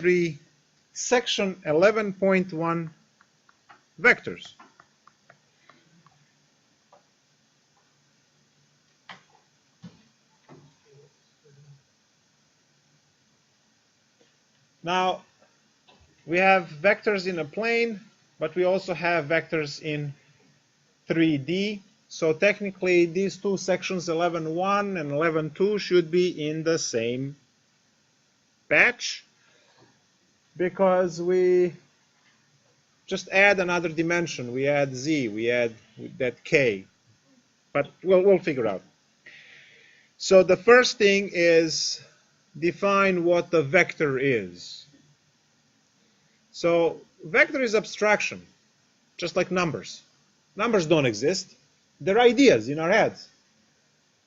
3, section 11.1, vectors. Now, we have vectors in a plane, but we also have vectors in 3D. So technically, these two sections, 11.1 and 11.2, should be in the same batch, because we just add another dimension. We add z, we add that k, but we'll figure out. So the first thing is define what the vector is. So vector is abstraction, just like numbers. Numbers don't exist. They're ideas in our heads.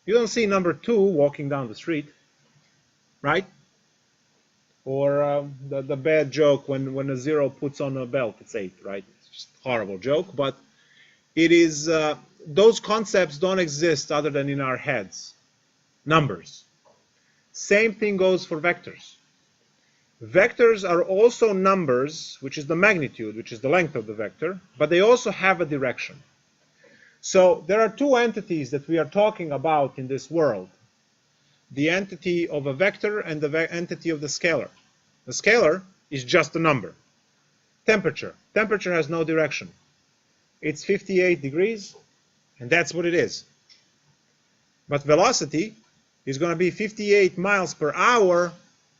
You don't see number 2 walking down the street, right? Or the bad joke when a 0 puts on a belt, it's 8, right? It's just a horrible joke, but it is, those concepts don't exist other than in our heads. Numbers. Same thing goes for vectors. Vectors are also numbers, which is the magnitude, which is the length of the vector, but they also have a direction. So there are two entities that we are talking about in this world. The entity of a vector and the entity of the scalar. The scalar is just a number. Temperature. Temperature has no direction. It's 58 degrees, and that's what it is. But velocity is going to be 58 miles per hour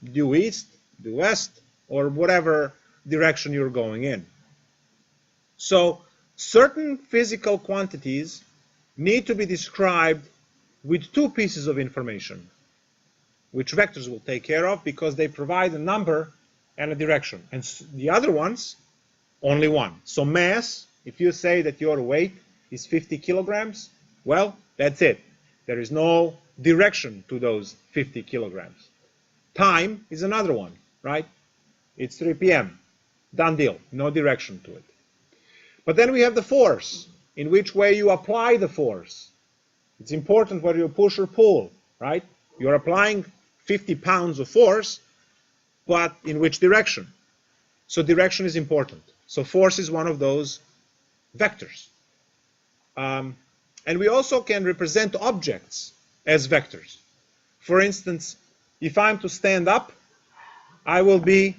due east, due west, or whatever direction you're going in. So certain physical quantities need to be described with two pieces of information, which vectors will take care of because they provide a number and a direction. And the other ones, only one. So mass, if you say that your weight is 50 kilograms, well, that's it. There is no direction to those 50 kilograms. Time is another one, right? It's 3 p.m. Done deal. No direction to it. But then we have the force, in which way you apply the force. It's important whether you push or pull, right? You're applying 50 pounds of force, but in which direction? So direction is important. So force is one of those vectors. And we also can represent objects as vectors. For instance, if I'm to stand up, I will be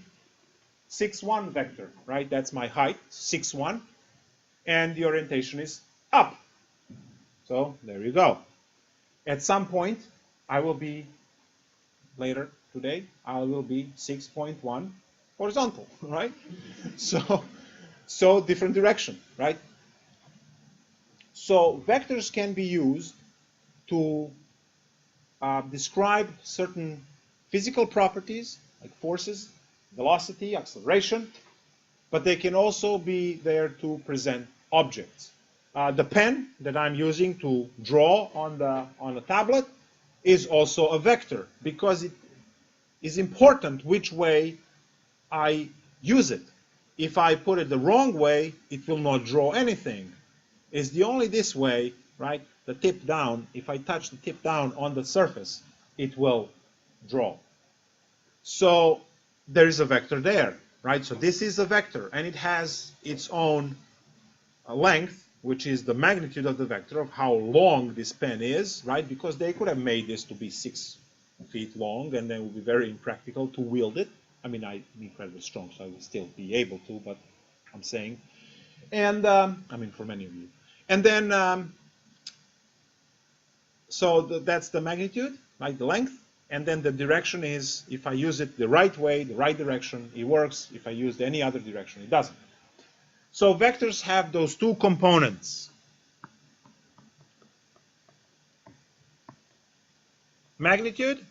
6'1" vector, right? That's my height, 6'1", and the orientation is up. So there you go. At some point, I will be, later today, I will be 6.1 horizontal, right? So different direction, right? So vectors can be used to describe certain physical properties like forces, velocity, acceleration, but they can also be there to present objects. The pen that I'm using to draw on a tablet is also a vector because it is important which way I use it. If I put it the wrong way, it will not draw anything. It's the only this way, right? The tip down, if I touch the tip down on the surface, it will draw. So there is a vector there, right? So this is a vector, and it has its own length, which is the magnitude of the vector of how long this pen is, right? Because they could have made this to be 6 feet long, and then it would be very impractical to wield it. I mean, I'm incredibly strong, so I will still be able to, but I'm saying. And, I mean, for many of you. And then, so that's the magnitude, like the length. And then the direction is, if I use it the right way, the right direction, it works. If I use any other direction, it doesn't. So vectors have those two components. Magnitude,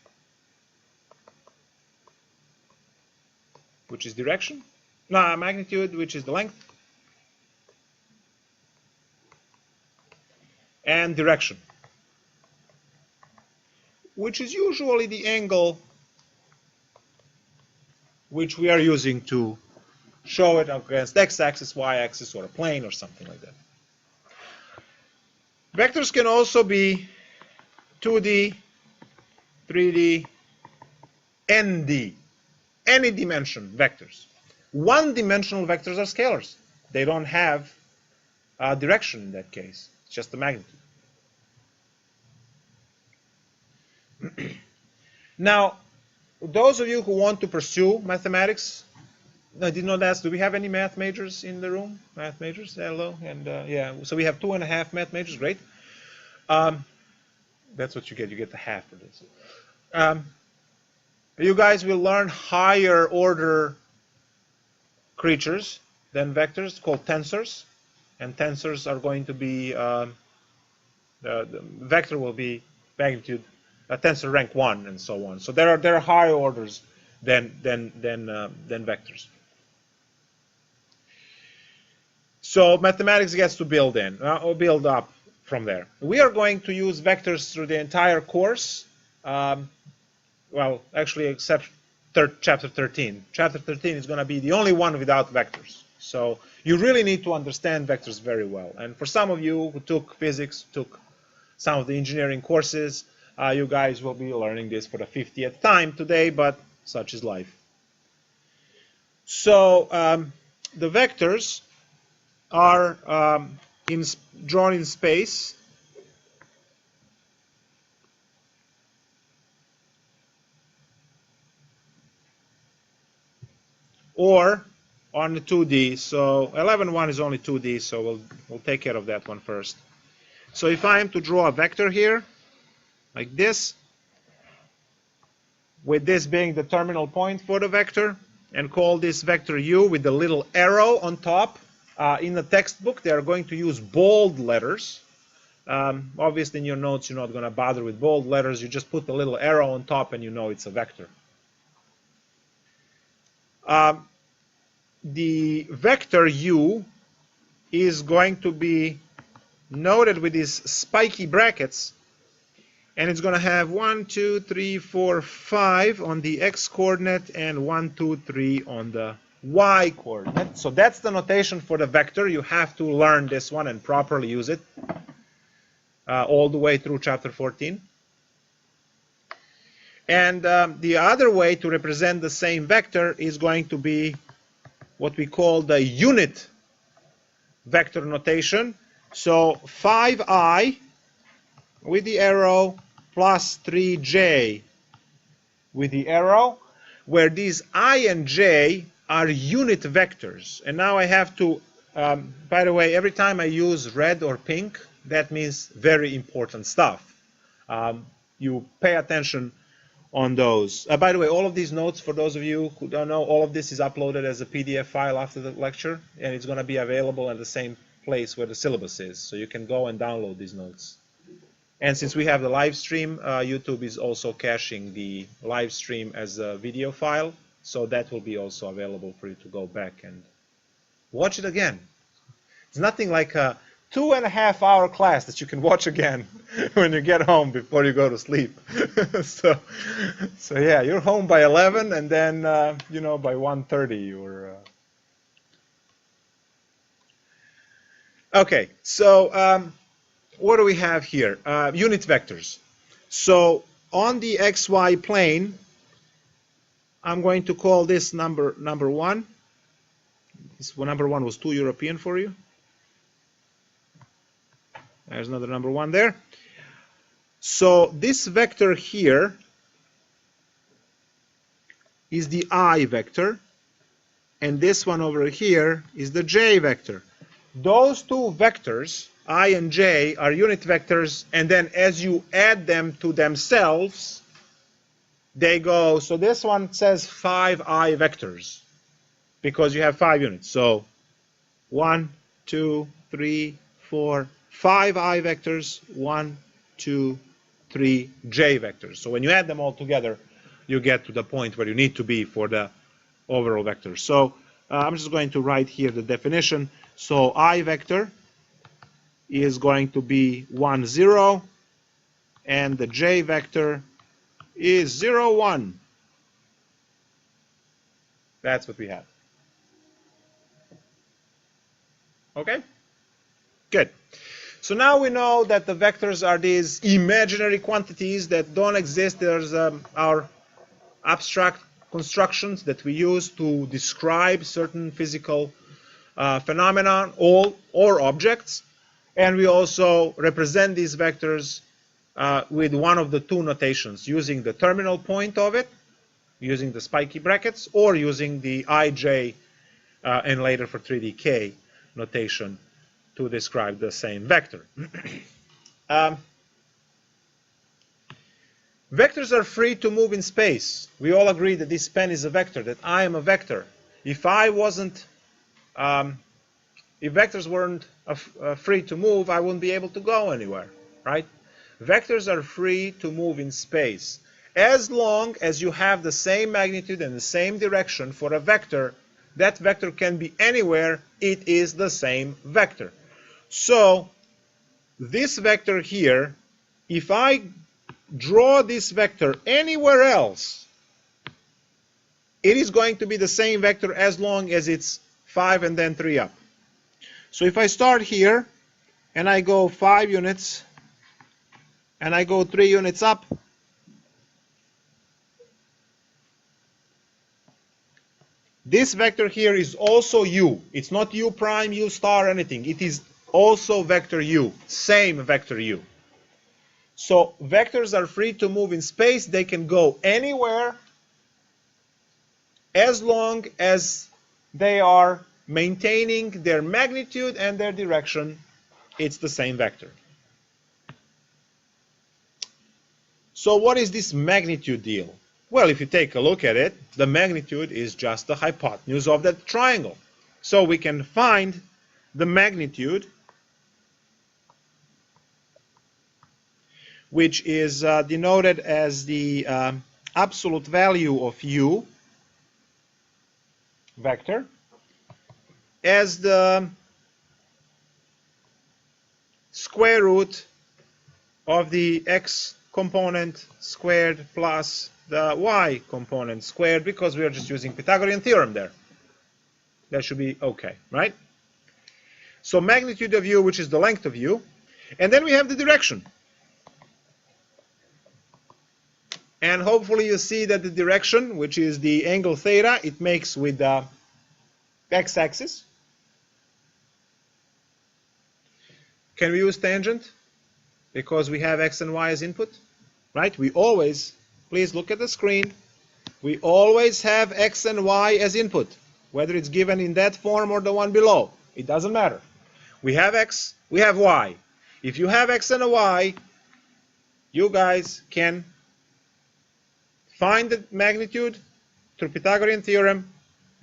which is direction. No, magnitude, which is the length. And direction, which is usually the angle which we are using to show it against x-axis, y-axis, or a plane, or something like that. Vectors can also be 2D, 3D, ND. any dimension vectors. One-dimensional vectors are scalars. They don't have a direction in that case. It's just the magnitude. Now, those of you who want to pursue mathematics, I did not ask, do we have any math majors in the room? Math majors, hello, and yeah, so we have 2.5 math majors, great. That's what you get the half for this. You guys will learn higher order creatures than vectors called tensors, and tensors are going to be, the vector will be magnitude, tensor rank 1 and so on. So there are higher orders than vectors. So mathematics gets to build in, or build up from there. We are going to use vectors through the entire course. Well, actually, except chapter 13. Chapter 13 is going to be the only one without vectors. So you really need to understand vectors very well. And for some of you who took physics, took some of the engineering courses, you guys will be learning this for the 50th time today, but such is life. So the vectors are drawn in space. Or on the 2D. So 11.1 is only 2D, so we'll take care of that one first. So if I am to draw a vector here, like this, with this being the terminal point for the vector, and call this vector u with the little arrow on top, in the textbook they are going to use bold letters. Obviously in your notes you're not going to bother with bold letters, you just put the little arrow on top and you know it's a vector. The vector u is going to be noted with these spiky brackets, and it's going to have 1, 2, 3, 4, 5 on the x-coordinate and 1, 2, 3 on the y-coordinate. So that's the notation for the vector. You have to learn this one and properly use it all the way through chapter 14. And the other way to represent the same vector is going to be what we call the unit vector notation. So 5i with the arrow plus 3j with the arrow, where these I and j are unit vectors. And now I have to, by the way, every time I use red or pink, that means very important stuff. You pay attention on those. By the way, all of these notes, for those of you who don't know, all of this is uploaded as a PDF file after the lecture, and it's going to be available at the same place where the syllabus is. So you can go and download these notes. And since we have the live stream, YouTube is also caching the live stream as a video file, so that will be also available for you to go back and watch it again. It's nothing like a 2.5-hour class that you can watch again when you get home before you go to sleep. so yeah, you're home by 11, and then you know, by 1:30 you're. Okay, so what do we have here? Unit vectors. So on the xy plane, I'm going to call this number 1. This number 1 was too European for you. There's another number 1 there. So this vector here is the I vector, and this one over here is the j vector. Those two vectors, I and j, are unit vectors, and then as you add them to themselves, they go, so this one says 5i vectors, because you have 5 units. So 1, 2, 3, 4, 5i vectors, 1, 2, 3 j vectors. So when you add them all together, you get to the point where you need to be for the overall vector. So I'm just going to write here the definition. So I vector is going to be 1, 0, and the j vector is 0, 1. That's what we have. Okay? Good. So now we know that the vectors are these imaginary quantities that don't exist. There's our abstract constructions that we use to describe certain physical phenomena or objects, and we also represent these vectors with one of the two notations, using the terminal point of it, using the spiky brackets, or using the ij and later for 3dk notation to describe the same vector. Vectors are free to move in space. We all agree that this pen is a vector, that I am a vector. If vectors weren't free to move, I wouldn't be able to go anywhere, right? Vectors are free to move in space. As long as you have the same magnitude and the same direction for a vector, that vector can be anywhere, it is the same vector. So this vector here, if I draw this vector anywhere else, it is going to be the same vector as long as it's 5 and then 3 up. So if I start here and I go 5 units and I go 3 units up, this vector here is also u. It's not u prime, u star, anything. It is also vector u, same vector u. So vectors are free to move in space. They can go anywhere as long as they are maintaining their magnitude and their direction. It's the same vector. So what is this magnitude deal? Well, if you take a look at it, the magnitude is just the hypotenuse of that triangle. So we can find the magnitude, which is denoted as the absolute value of u vector, as the square root of the x component squared plus the y component squared, because we are just using Pythagorean theorem there. That should be okay, right? So magnitude of u, which is the length of u, and then we have the direction. And hopefully you see that the direction, which is the angle theta, it makes with the x-axis. Can we use tangent? Because we have x and y as input, right? We always, please look at the screen, we always have x and y as input, whether it's given in that form or the one below. It doesn't matter. We have x, we have y. If you have x and a y, you guys can find the magnitude through Pythagorean theorem,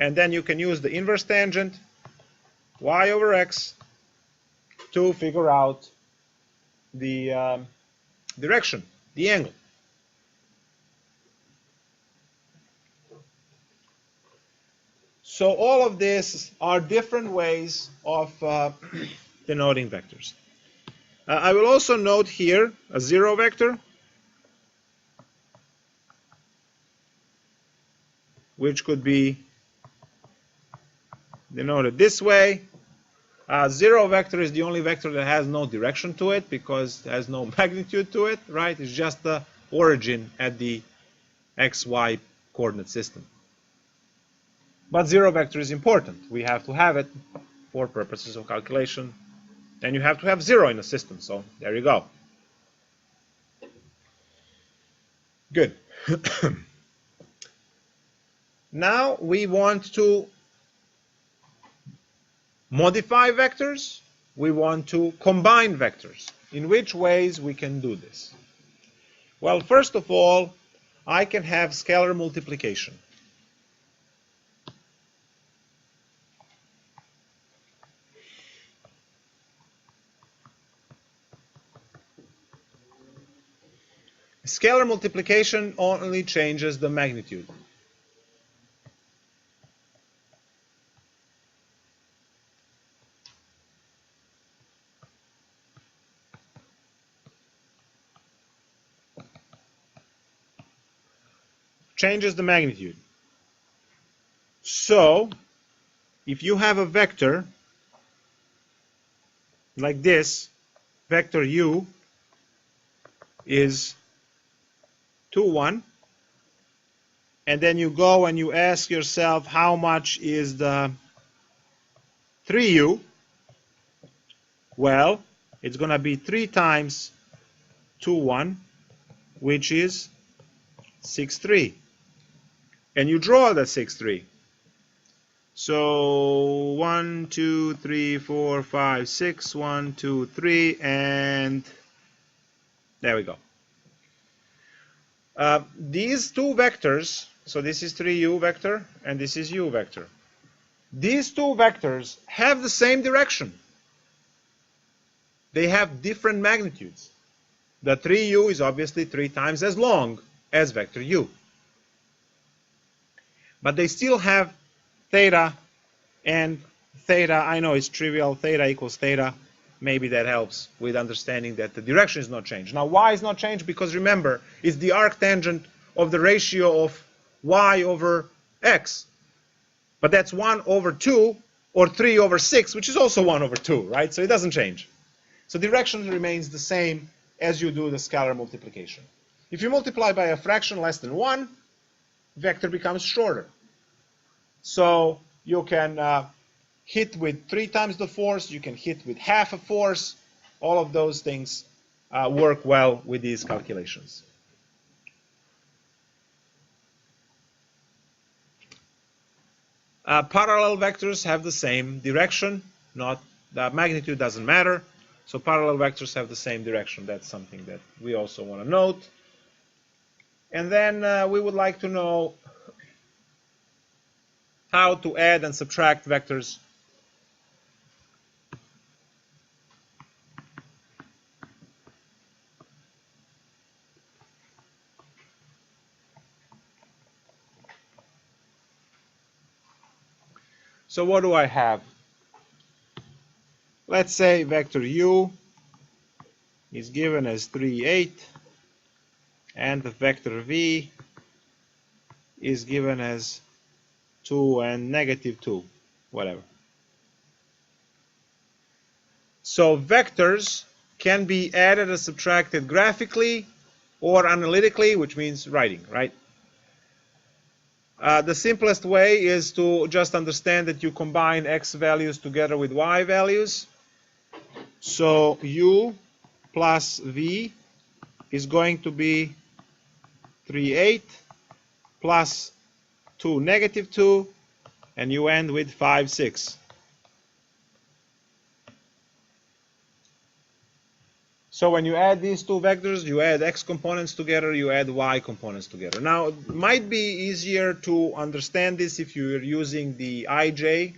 and then you can use the inverse tangent y over x to figure out the direction, the angle. So all of this are different ways of denoting vectors. I will also note here a zero vector, which could be denoted this way. Zero vector is the only vector that has no direction to it because it has no magnitude to it, right? It's just the origin at the xy coordinate system. But zero vector is important. We have to have it for purposes of calculation. And you have to have zero in the system, so there you go. Good. Now we want to modify vectors. We want to combine vectors. In which ways we can do this? Well, first of all, I can have scalar multiplication. Scalar multiplication only changes the magnitude. Changes the magnitude. So, if you have a vector like this, vector u is 2, 1, and then you go and you ask yourself how much is the 3u. Well, it's going to be 3 times 2, 1, which is 6, 3. And you draw that 6, 3. So 1, 2, 3, 4, 5, 6, 1, 2, 3, and there we go. These two vectors, so this is 3u vector and this is u vector. These two vectors have the same direction. They have different magnitudes. The 3u is obviously 3 times as long as vector u. But they still have theta, and theta, I know it's trivial, theta equals theta. Maybe that helps with understanding that the direction is not changed. Now, y is not changed because, remember, it's the arctangent of the ratio of y over x. But that's 1 over 2 or 3 over 6, which is also 1 over 2, right? So it doesn't change. So direction remains the same as you do the scalar multiplication. If you multiply by a fraction less than 1, vector becomes shorter. So you can hit with 3 times the force, you can hit with half a force. All of those things work well with these calculations. Parallel vectors have the same direction. The magnitude doesn't matter. So parallel vectors have the same direction. That's something that we also want to note. And then we would like to know how to add and subtract vectors. So what do I have? Let's say vector u is given as 3, 8, and the vector v is given as 2 and negative 2, whatever. So vectors can be added and subtracted graphically or analytically, which means writing, right? The simplest way is to just understand that you combine x values together with y values. So u plus v is going to be 3, 8 plus 2, negative 2, and you end with 5, 6. So when you add these two vectors, you add x components together, you add y components together. Now, it might be easier to understand this if you're using the ij,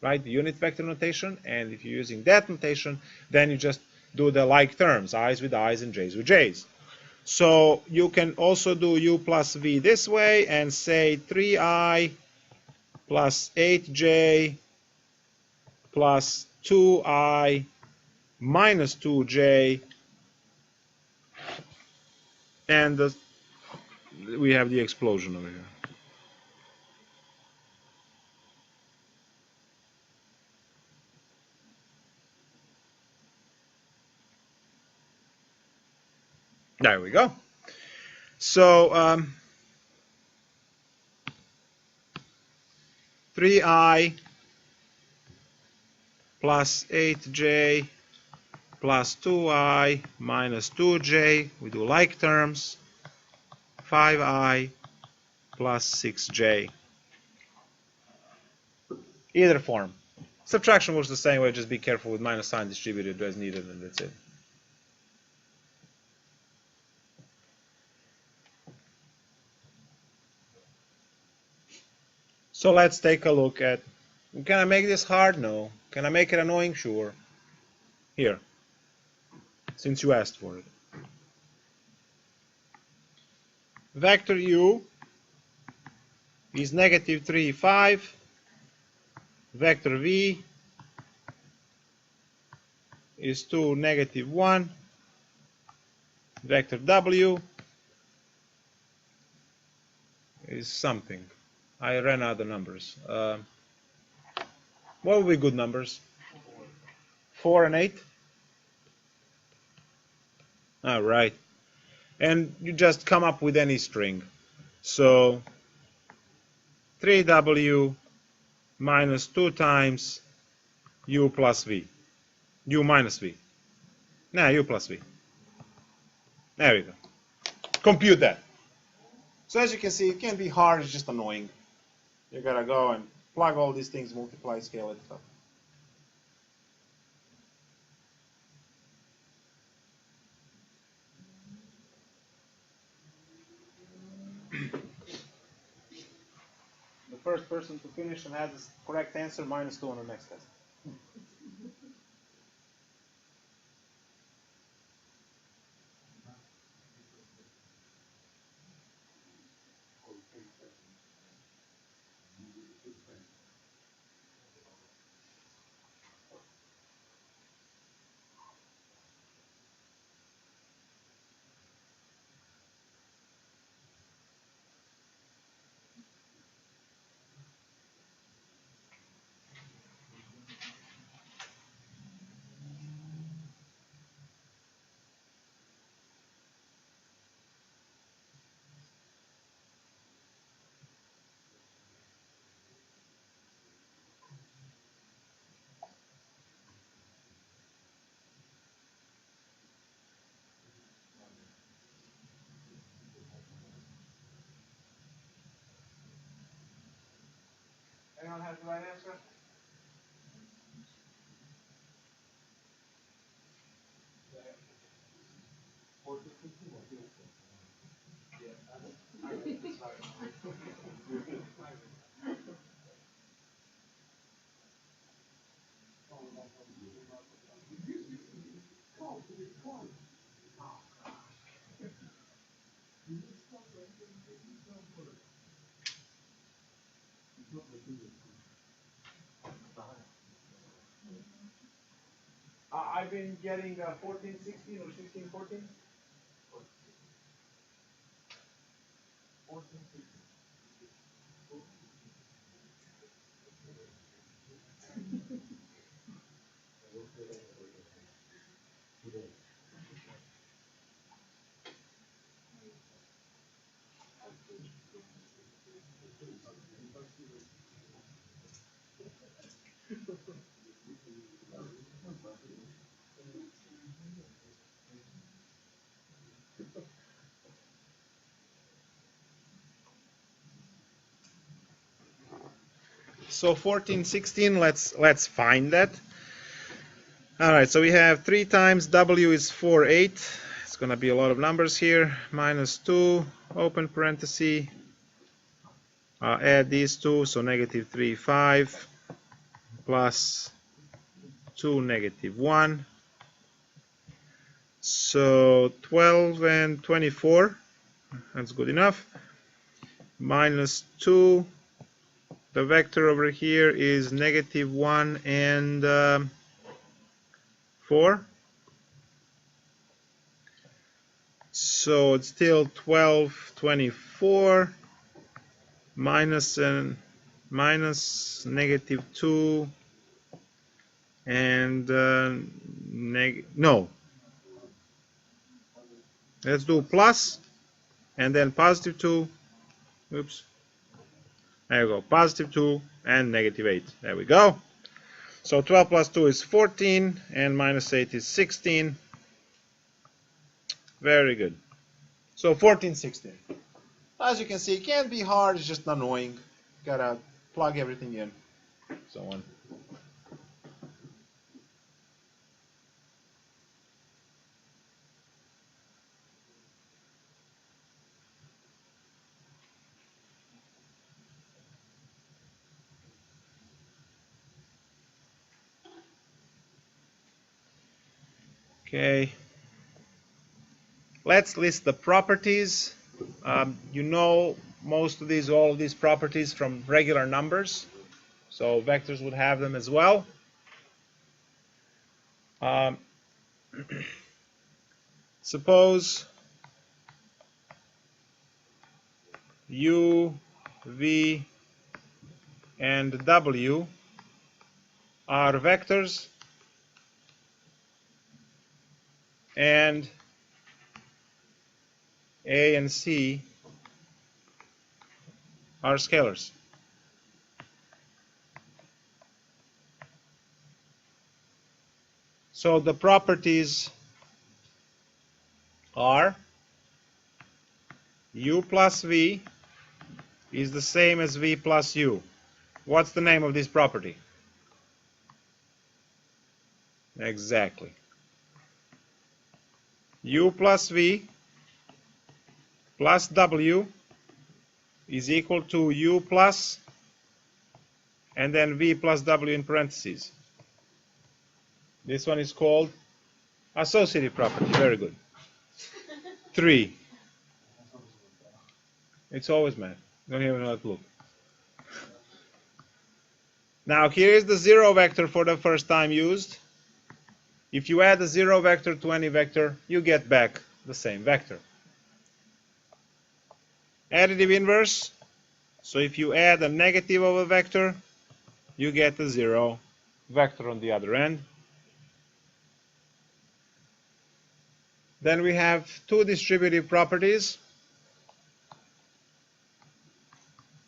right, the unit vector notation, and if you're using that notation, then you just do the like terms, i's with i's and j's with j's. So you can also do u plus v this way and say 3i plus 8j plus 2i minus 2j, and we have the explosion over here. There we go. So 3i plus 8j plus 2i minus 2j, we do like terms, 5i plus 6j. Either form. Subtraction works the same way, just be careful with minus sign distributed as needed, and that's it. So let's take a look at, can I make this hard? No. Can I make it annoying? Sure. Here, since you asked for it. Vector u is negative 3, 5. Vector v is 2, negative 1. Vector w is something. I ran out of numbers. What would be good numbers? 4 and 8? All right. And you just come up with any string. So 3w minus 2 times u plus v. U minus v. Nah, u plus v. There we go. Compute that. So as you can see, it can be hard, it's just annoying. You gotta go and plug all these things, multiply, scale it up. The first person to finish and has the correct answer, -2 on the next test. Anyone has the right answer? I've been getting 14, 16 or 16, 14. 14, 16. So 14, 16, let's find that. All right, so we have 3 times w is 4, 8. It's going to be a lot of numbers here. -2, open parenthesis. Add these two, so -3, 5, plus 2, -1. So 12 and 24, that's good enough. -2, the vector over here is -1 and 4. So it's still 12, 24, minus -2 and no. Let's do plus and then +2. Oops. There you go. +2 and -8. There we go. So 12 plus 2 is 14 and -8 is 16. Very good. So 14, 16. As you can see, it can't be hard, it's just annoying. Gotta plug everything in, so on. Okay. Let's list the properties. You know most of these, all of these properties from regular numbers. So vectors would have them as well. Suppose U, V, and W are vectors and A and C are scalars. So the properties are u plus v is the same as v plus u. What's the name of this property? Exactly. U plus v plus w is equal to u plus and then v plus w in parentheses. This one is called associative property. Very good. 3. It's always math. Don't even know how to look. Now here is the 0 vector for the first time used. If you add a 0 vector to any vector, you get back the same vector. Additive inverse. So if you add a negative of a vector, you get a 0 vector on the other end. Then we have two distributive properties.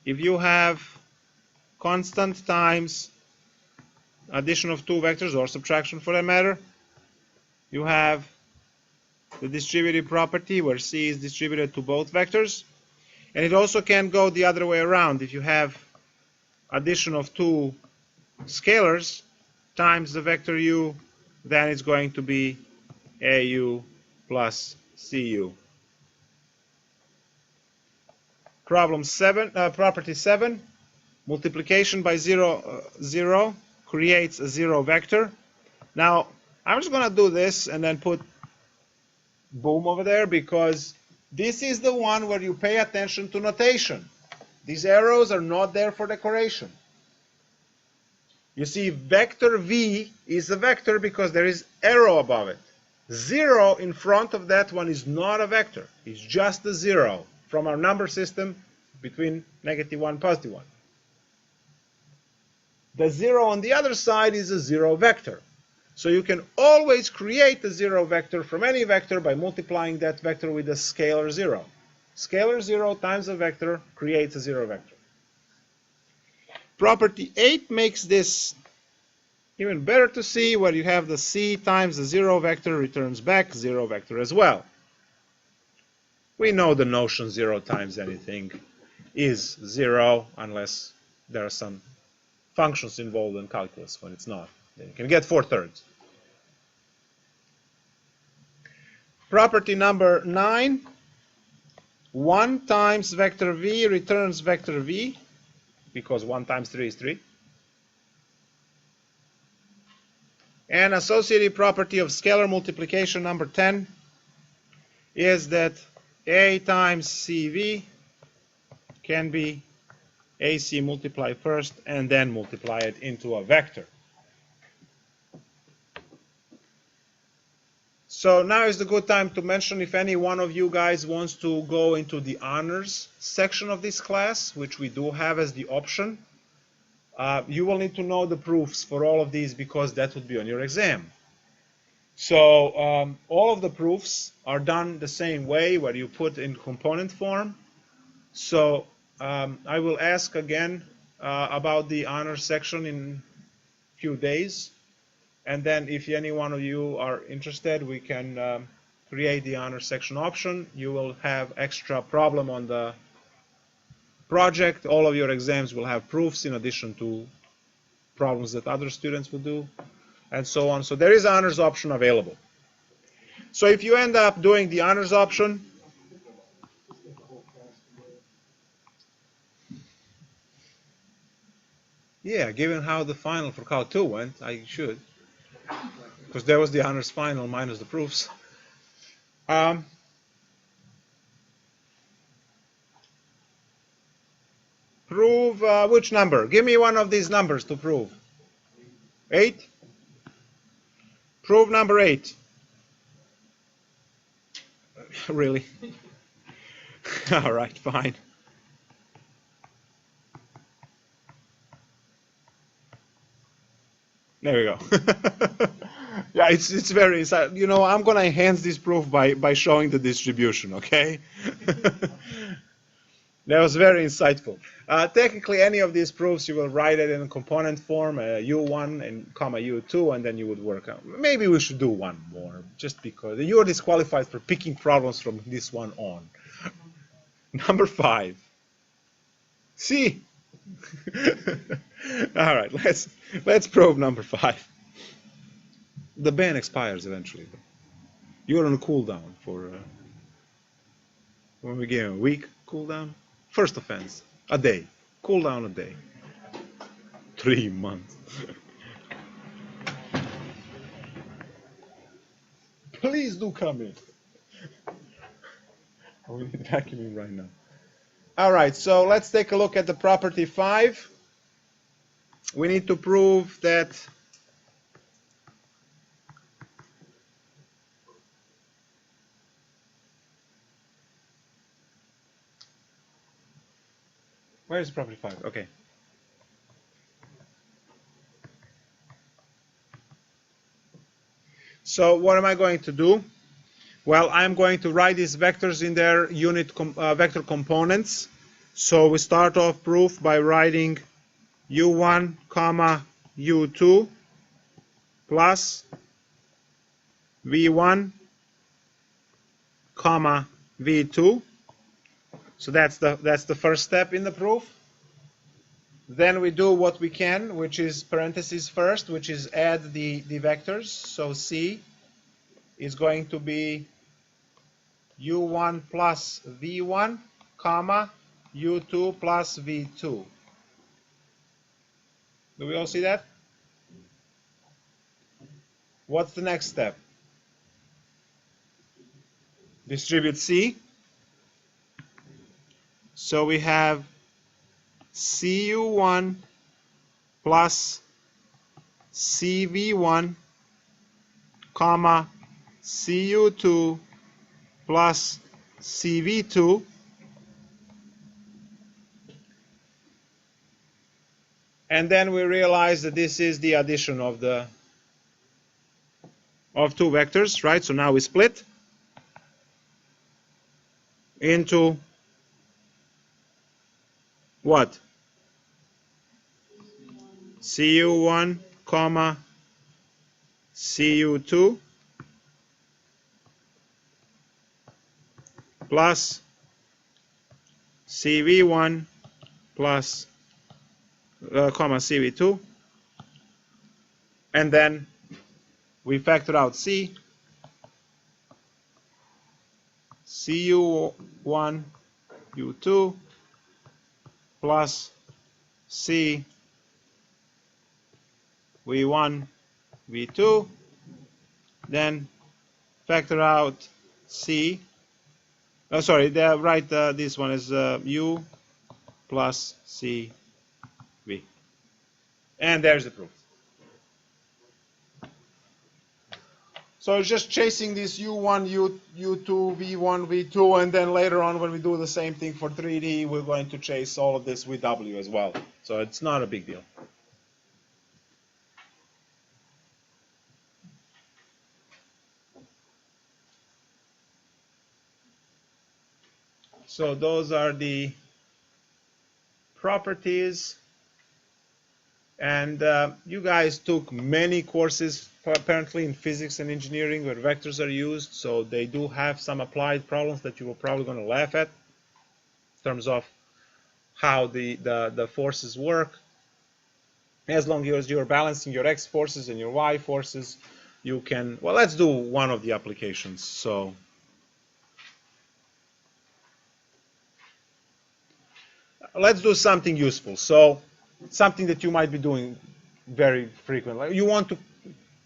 If you have constant times addition of two vectors, or subtraction for that matter, you have the distributive property where C is distributed to both vectors. And it also can go the other way around. If you have addition of two scalars times the vector u, then it's going to be AU plus CU. Problem 7, property 7, multiplication by 0 creates a 0 vector. Now, I'm just going to do this and then put boom over there, because this is the one where you pay attention to notation. These arrows are not there for decoration. You see, vector v is a vector because there is arrow above it. 0 in front of that one is not a vector. It's just a 0 from our number system between -1 and +1. The 0 on the other side is a 0 vector. So you can always create a 0 vector from any vector by multiplying that vector with a scalar 0. Scalar 0 times a vector creates a 0 vector. Property 8 makes this even better to see, where you have the C times the 0 vector returns back 0 vector as well. We know the notion 0 times anything is 0 unless there are some functions involved in calculus. When it's not, then you can get 4/3. Property number 9, 1 times vector v returns vector v, because 1 times 3 is 3. And associative property of scalar multiplication number 10 is that A times CV can be AC multiplied first and then multiply it into a vector. So now is the good time to mention, if any one of you guys wants to go into the honors section of this class, which we do have as the option, you will need to know the proofs for all of these, because that would be on your exam. So all of the proofs are done the same way, where you put in component form. So I will ask again about the honors section in a few days. And then if any one of you are interested, we can create the honors section option. You will have extra problem on the project. All of your exams will have proofs in addition to problems that other students will do, and so on. So there is honors option available. So if you end up doing the honors option, yeah, given how the final for Kalk 2 went, I should, because there was the honors final minus the proofs. Prove which number? Give me one of these numbers to prove. 8? Prove number 8. Really? All right, fine. There we go. Yeah, it's very, you know, I'm going to enhance this proof by showing the distribution, okay? That was very insightful. Technically, any of these proofs, you will write it in a component form, U1 and comma U2, and then you would work out. Maybe we should do one more, just because you're disqualified for picking problems from this one on. Number 5. See? All right, let's probe number 5. The ban expires eventually. You're on a cooldown for when we give a week cooldown. First offense, a day. Cooldown a day. 3 months. Please do come in. We need vacuuming right now. All right, so let's take a look at the property 5. We need to prove that where is property 5? Okay. So what am I going to do? Well, I'm going to write these vectors in their unit vector components. So we start off proof by writing u1 comma u2 plus v1 comma v2. So that's the first step in the proof. Then we do what we can, which is parentheses first, which is add the vectors. So C is going to be u1 plus v1 comma u2 plus v2. Do we all see that? What's the next step? Distribute C. So we have cu1 plus cv1 comma cu2 plus cv2 and then we realize that this is the addition of two vectors, right? So now we split into what? cu1 comma cu2 plus cv1 plus comma cv2, and then we factor out c, cu1 u2 plus c v1 v2, then factor out c. Write this one as u plus c v, and there's the proof. So it's just chasing this u1, u2, v1, v2, and then later on when we do the same thing for 3D, we're going to chase all of this with w as well. So it's not a big deal. So those are the properties, and you guys took many courses apparently in physics and engineering where vectors are used, so they do have some applied problems that you were probably going to laugh at in terms of how the forces work. As long as you're balancing your x forces and your y forces, you can, well, let's do one of the applications. So let's do something useful. So something that you might be doing very frequently. You want to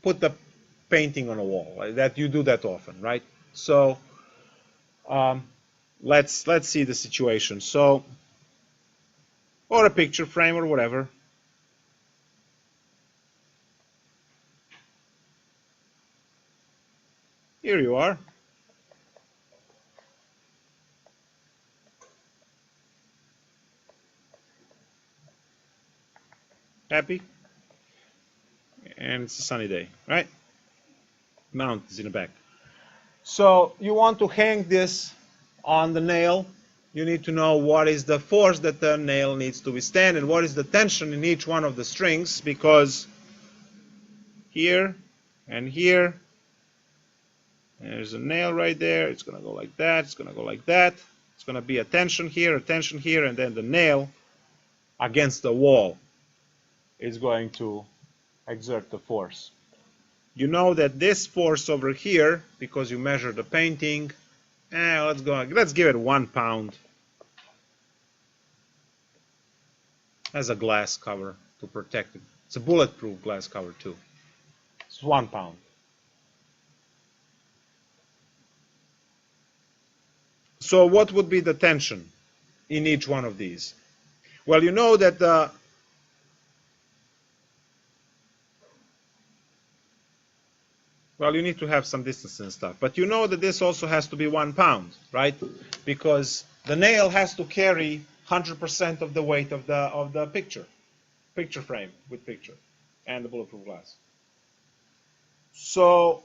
put the painting on a wall. That you do that often, right? So let's see the situation. So, or a picture frame or whatever. Here you are. Happy? And it's a sunny day, right? Mountains in the back. So you want to hang this on the nail you need to know what is the force that the nail needs to withstand and what is the tension in each one of the strings, because here and here, there's a nail right there. It's going to go like that. It's going to go like that. It's going to be a tension here, and then the nail against the wall is going to exert the force. You know that this force over here, because you measure the painting, let's give it 1 pound as a glass cover to protect it. It's a bulletproof glass cover too. It's 1 pound. So what would be the tension in each one of these? Well, you know that well, you need to have some distance and stuff, but you know that this also has to be 1 pound, right? Because the nail has to carry 100% of the weight of the picture frame with picture and the bulletproof glass. So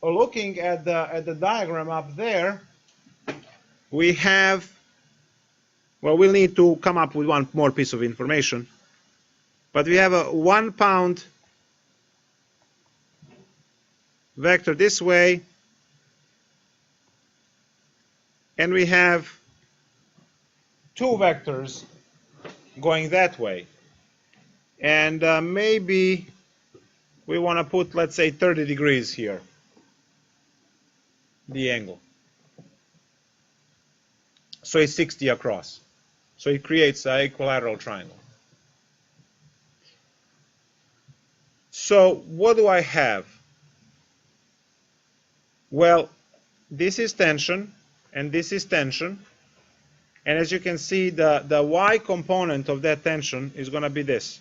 looking at the diagram up there, we have, well, we'll need to come up with one more piece of information, but we have a 1 pound vector this way, and we have 2 vectors going that way, and maybe we want to put, let's say, 30 degrees here, the angle. So it's 60 across. So it creates an equilateral triangle. So what do I have? Well, this is tension, and this is tension. And as you can see, the y component of that tension is going to be this.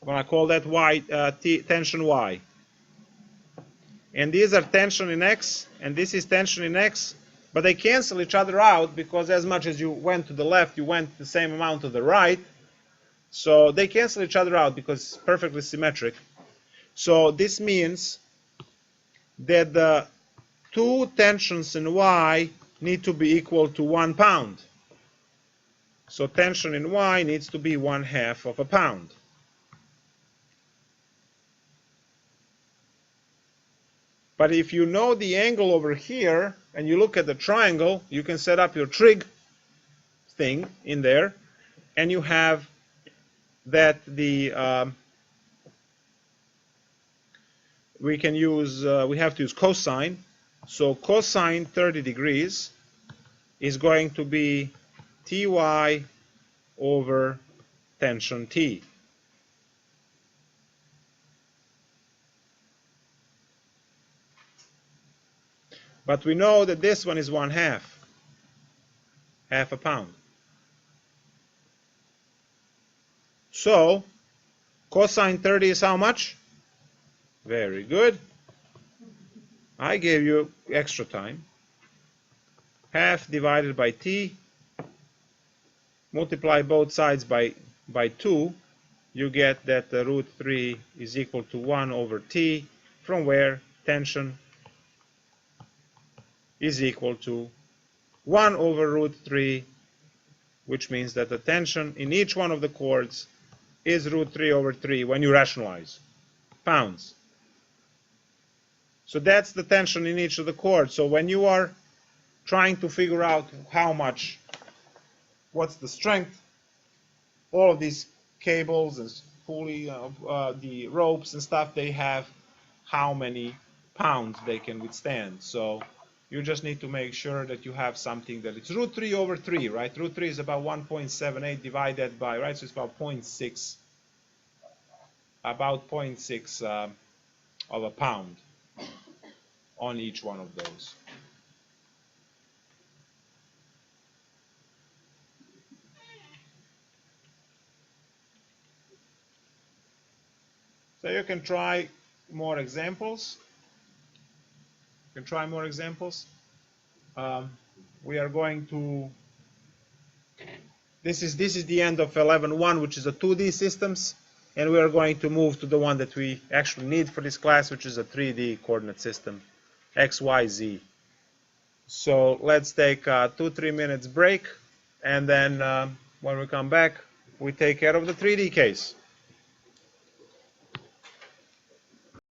I'm going to call that tension y. And these are tension in x, and this is tension in x. But they cancel each other out, because as much as you went to the left, you went the same amount to the right. So they cancel each other out because it's perfectly symmetric. So this means that the 2 tensions in y need to be equal to 1 pound. So tension in y needs to be 1/2 of a pound. But if you know the angle over here, and you look at the triangle, you can set up your trig thing in there, and you have that we have to use cosine. So cosine 30 degrees is going to be Ty over tension T. But we know that this one is 1/2, half a pound. So cosine 30 is how much? Very good. I gave you extra time. Half divided by t. Multiply both sides by 2. You get that the √3 is equal to 1 over t, from where tension is equal to 1 over √3, which means that the tension in each one of the chords is √3 over 3 when you rationalize pounds. So that's the tension in each of the chords. So when you are trying to figure out what's the strength, all of these cables and pulley, the ropes and stuff, they have how many pounds they can withstand. So you just need to make sure that you have something that it's √3 over 3, right? √3 is about 1.78 divided by, right? So it's about 0.6, of a pound on each one of those. So you can try more examples. We are going to. This is the end of 11.1, which is a 2D systems, and we are going to move to the one that we actually need for this class, which is a 3D coordinate system, x, y, z. So let's take a 2-3 minutes break, and then when we come back, we take care of the 3D case.